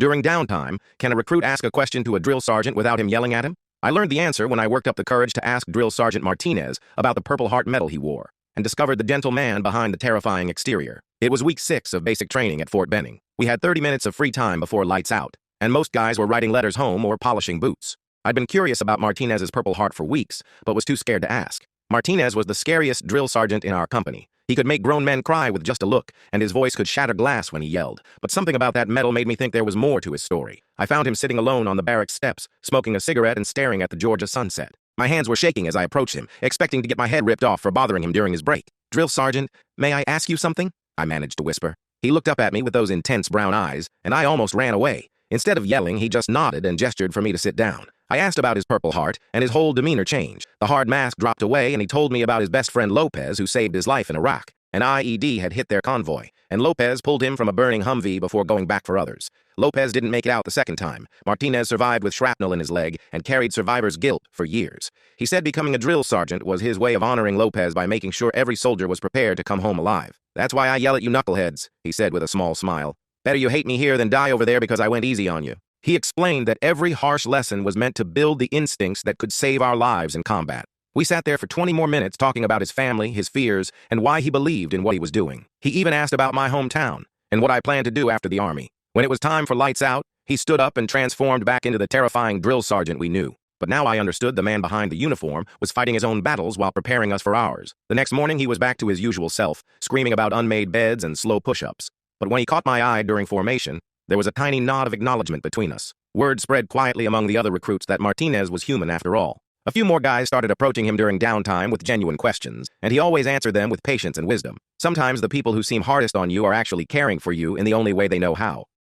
During downtime, can a recruit ask a question to a drill sergeant without him yelling at him? I learned the answer when I worked up the courage to ask Drill Sergeant Martinez about the Purple Heart medal he wore, and discovered the gentle man behind the terrifying exterior. It was week 6 of basic training at Fort Benning. We had 30 minutes of free time before lights out, and most guys were writing letters home or polishing boots. I'd been curious about Martinez's Purple Heart for weeks, but was too scared to ask. Martinez was the scariest drill sergeant in our company. He could make grown men cry with just a look, and his voice could shatter glass when he yelled. But something about that medal made me think there was more to his story. I found him sitting alone on the barracks steps, smoking a cigarette and staring at the Georgia sunset. My hands were shaking as I approached him, expecting to get my head ripped off for bothering him during his break. "Drill Sergeant, may I ask you something?" I managed to whisper. He looked up at me with those intense brown eyes, and I almost ran away. Instead of yelling, he just nodded and gestured for me to sit down. I asked about his Purple Heart, and his whole demeanor changed. The hard mask dropped away, and he told me about his best friend Lopez, who saved his life in Iraq. An IED had hit their convoy, and Lopez pulled him from a burning Humvee before going back for others. Lopez didn't make it out the second time. Martinez survived with shrapnel in his leg and carried survivor's guilt for years. He said becoming a drill sergeant was his way of honoring Lopez by making sure every soldier was prepared to come home alive. "That's why I yell at you knuckleheads," he said with a small smile. "Better you hate me here than die over there because I went easy on you." He explained that every harsh lesson was meant to build the instincts that could save our lives in combat. We sat there for 20 more minutes talking about his family, his fears, and why he believed in what he was doing. He even asked about my hometown and what I planned to do after the Army. When it was time for lights out, he stood up and transformed back into the terrifying drill sergeant we knew. But now I understood the man behind the uniform was fighting his own battles while preparing us for ours. The next morning he was back to his usual self, screaming about unmade beds and slow push-ups. But when he caught my eye during formation, there was a tiny nod of acknowledgement between us. Word spread quietly among the other recruits that Martinez was human after all. A few more guys started approaching him during downtime with genuine questions, and he always answered them with patience and wisdom. Sometimes the people who seem hardest on you are actually caring for you in the only way they know how.